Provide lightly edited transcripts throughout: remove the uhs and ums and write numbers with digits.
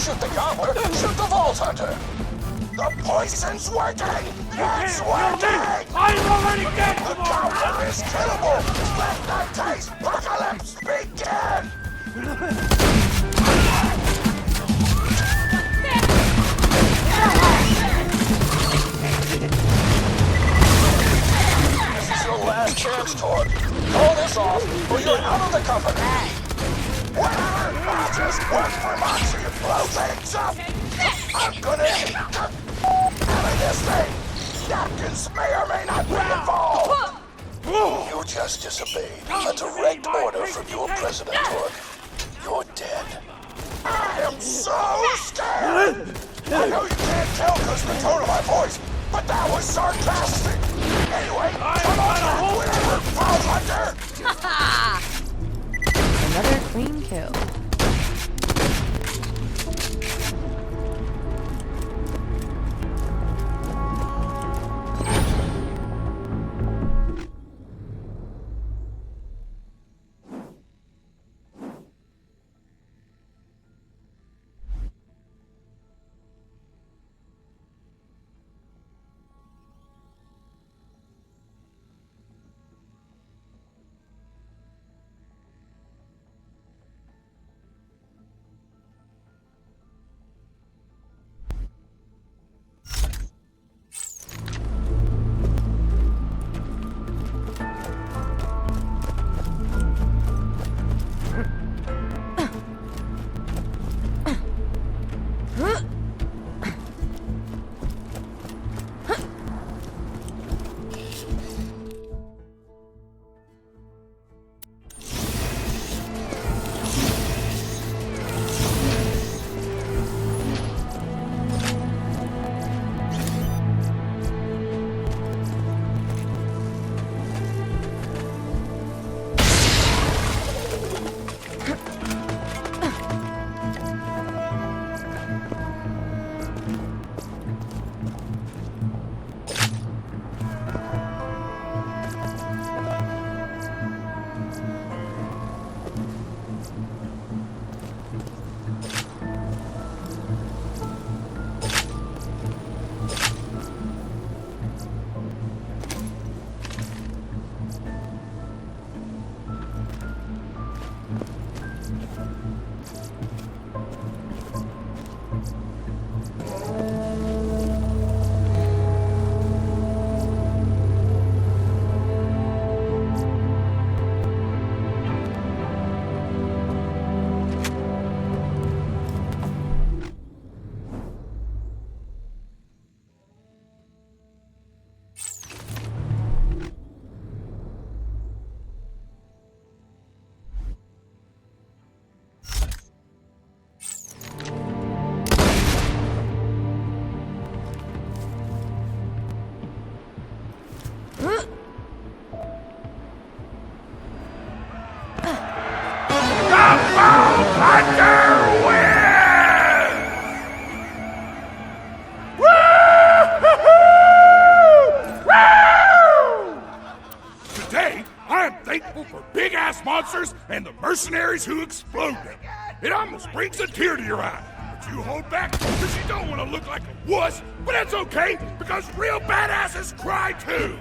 shoot the gobbler, shoot the vault hunter. The poison's working! It's working! I'm already dead! The goblin is killable! Let the taste apocalypse begin! This is your last chance, Torg. Call this off, or you're out of the company. Whatever! I'll just work for Moxie and blow things up! I'm gonna get out of this thing! Napkins may or may not be involved! You just disobeyed a direct order from your president, Torg. You're dead. I am so scared! I know you can't tell because of the tone of my voice, but that was sarcastic! Anyway, come on back whenever, Vault Hunter! Ha Another clean kill. Monsters and the mercenaries who explode them. It almost brings a tear to your eye. But you hold back because you don't want to look like a wuss. But that's okay, because real badasses cry too.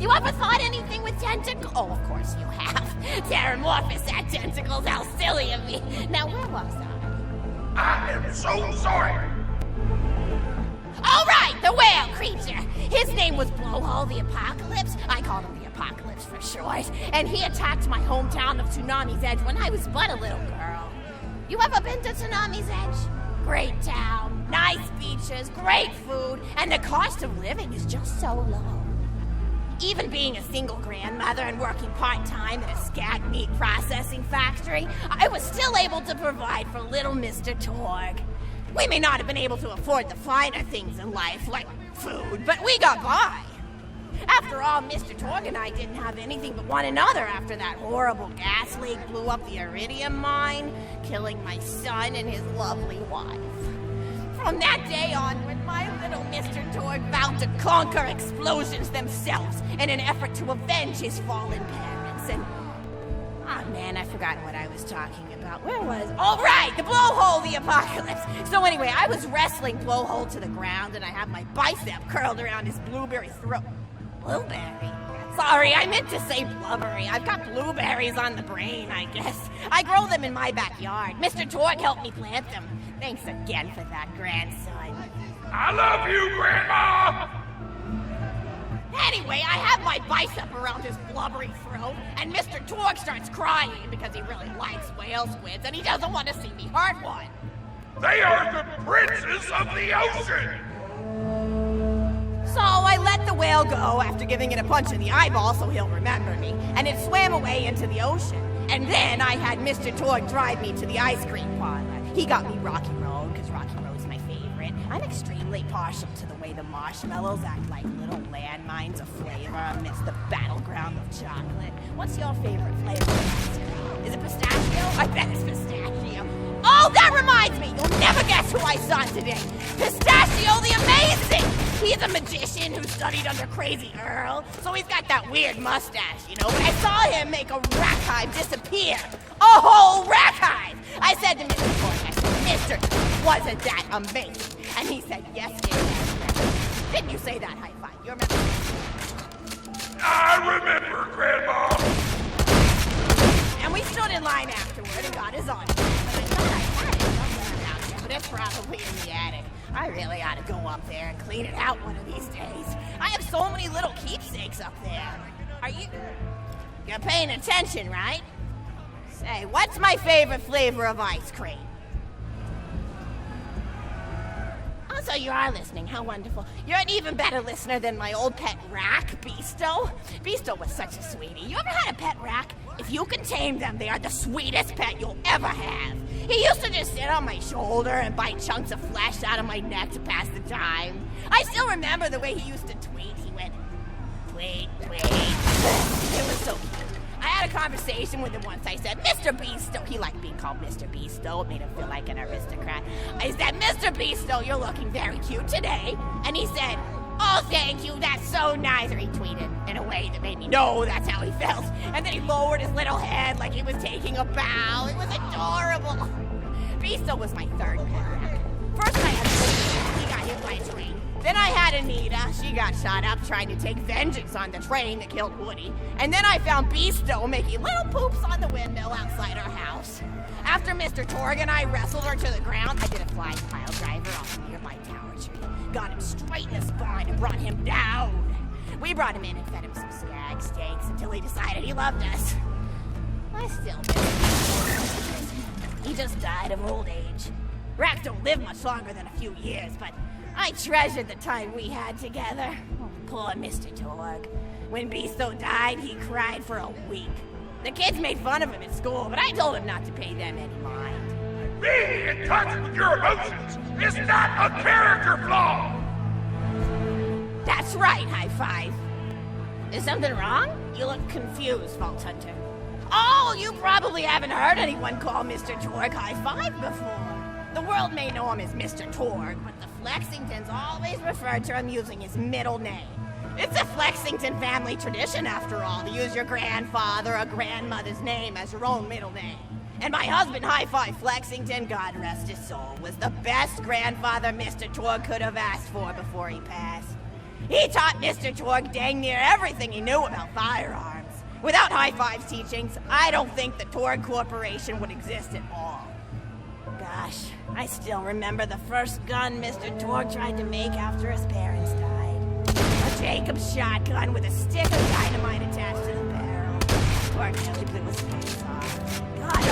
You ever thought anything with tentacles? Oh, of course you have. Terramorphous had tentacles. How silly of me. Now, where was I? I am so sorry. All right, the whale creature. His name was Blowhole the Apocalypse. I called him the Apocalypse for short. And he attacked my hometown of Tsunami's Edge when I was but a little girl. You ever been to Tsunami's Edge? great town, nice beaches, great food, and the cost of living is just so low. Even being a single grandmother and working part-time at a scat meat processing factory, I was still able to provide for little Mr. Torg. We may not have been able to afford the finer things in life, like food, but we got by. After all, Mr. Torg and I didn't have anything but one another after that horrible gas leak blew up the iridium mine, killing my son and his lovely wife. From that day onward, my little Mr. Torg vowed to conquer explosions themselves in an effort to avenge his fallen parents. And, oh man, I've forgotten what I was talking about. Where was? Oh, right, the blowhole, the apocalypse. So anyway, I was wrestling blowhole to the ground, and I have my bicep curled around his blueberry throat. Blueberry? Sorry, I meant to say blubbery. I've got blueberries on the brain, I guess. I grow them in my backyard. Mr. Torg helped me plant them. Thanks again for that, grandson. I love you, Grandma! Anyway, I have my bicep around his blubbery throat, and Mr. Torg starts crying because he really likes whale squids, and he doesn't want to see me hurt one. They are the princes of the ocean! So I let the whale go after giving it a punch in the eyeball so he'll remember me, and it swam away into the ocean. And then I had Mr. Torg drive me to the ice cream parlor. He got me Rocky Road, because Rocky Road's my favorite. I'm extremely partial to the way the marshmallows act like little landmines of flavor amidst the battleground of chocolate. What's your favorite flavor? Is it pistachio? I bet it's pistachio. Oh, that reminds me! You'll never guess who I saw today! Pistachio the Amazing! He's a magician who studied under Crazy Earl, so he's got that weird mustache, you know, but I saw him make a rack hive disappear. A whole rack hive! I said to Mr. Torg, I said, Mr. wasn't that amazing? And he said, yes, it was. Didn't you say that high five? You remember? I remember, Grandma! And we stood in line afterward and got his autograph. And I thought I had it somewhere around here, but it's probably in the attic. I really ought to go up there and clean it out one of these days. I have so many little keepsakes up there. You're paying attention, right? Say, what's my favorite flavor of ice cream? Oh, so you are listening. How wonderful. You're an even better listener than my old pet rack, Beasto. Beasto was such a sweetie. You ever had a pet rack? If you can tame them, they are the sweetest pet you'll ever have. He used to just sit on my shoulder and bite chunks of flesh out of my neck to pass the time. I still remember the way he used to tweet. He went, tweet, tweet. It was so cute. I had a conversation with him once. I said, Mr. Beasto. He liked being called Mr. Beasto. It made him feel like an aristocrat. I said, Mr. Beasto, you're looking very cute today. And he said, oh, thank you. That's so nice. Or he tweeted in a way that made me know that's how he felt. And then he lowered his little head like he was taking a bow. It was adorable. Beasto was my third pet. First I had Woody. He got hit by a train. Then I had Anita. She got shot up trying to take vengeance on the train that killed Woody. And then I found Beasto making little poops on the windmill outside our house. After Mr. Torg and I wrestled her to the ground, I did a flying pile driver off a nearby tower tree. Got him straight in the spine and brought him down. We brought him in and fed him some skag steaks until he decided he loved us. I still miss him. He just died of old age. Racks don't live much longer than a few years, but I treasured the time we had together. Oh, poor Mr. Torg. When Beasto died, he cried for a week. The kids made fun of him at school, but I told him not to pay them any mind. Being in touch with your emotions is not a character flaw! That's right, High Five. Is something wrong? You look confused, Vault Hunter. Oh, you probably haven't heard anyone call Mr. Torg High Five before. The world may know him as Mr. Torg, but the Flexingtons always refer to him using his middle name. It's a Flexington family tradition, after all, to use your grandfather or grandmother's name as your own middle name. And my husband, High Five Flexington, God rest his soul, was the best grandfather Mr. Torg could have asked for before he passed. He taught Mr. Torg dang near everything he knew about firearms. Without High Five's teachings, I don't think the Torg Corporation would exist at all. Gosh, I still remember the first gun Mr. Torg tried to make after his parents died. A Jacobs shotgun with a stick of dynamite attached to the barrel. Torg nearly blew his face off. God,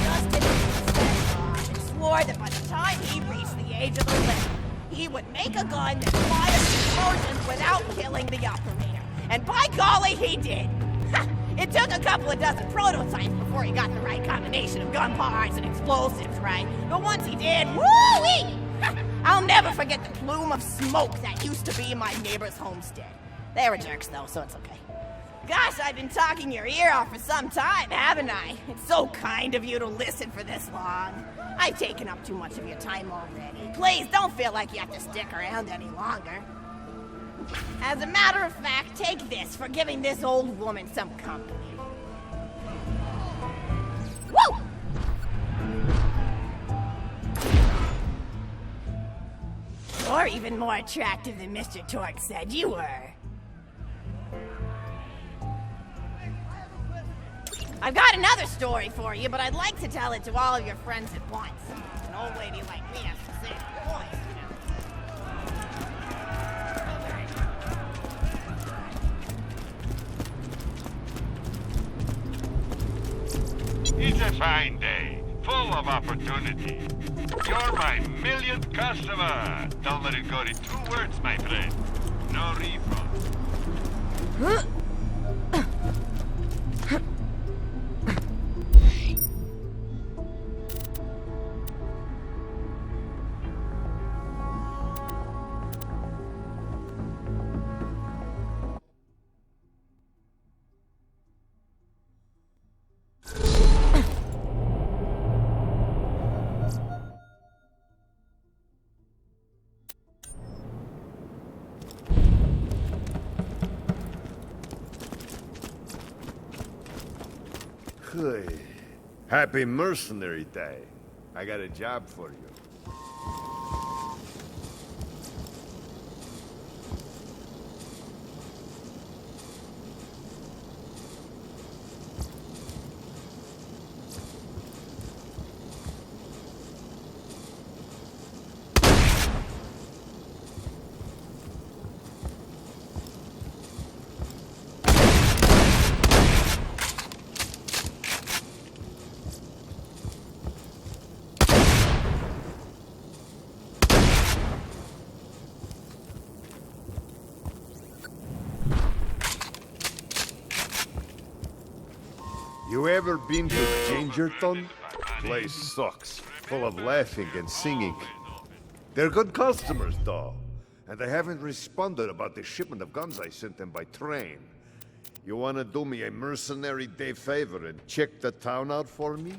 just didn't blew his face off, and swore that by the time he would make a gun that fires explosions without killing the operator. And by golly, he did. It took a couple of dozen prototypes before he got the right combination of gun parts and explosives right. But once he did, woo-wee! I'll never forget the plume of smoke that used to be my neighbor's homestead. They were jerks though, so it's okay. Gosh, I've been talking your ear off for some time, haven't I? It's so kind of you to listen for this long. I've taken up too much of your time already. Please don't feel like you have to stick around any longer. As a matter of fact, take this for giving this old woman some company. Woo! You're even more attractive than Mr. Torque said you were. I've got another story for you, but I'd like to tell it to all of your friends at once. An old lady like me has to say it twice, It's a fine day, full of opportunity. You're my millionth customer. Don't let it go to 2 words, my friend. No refund. Hey, happy Mercenary Day. I got a job for you. You ever been to Gingerton? Place sucks, full of laughing and singing. They're good customers, though, and they haven't responded about the shipment of guns I sent them by train. You wanna do me a Mercenary Day favor and check the town out for me?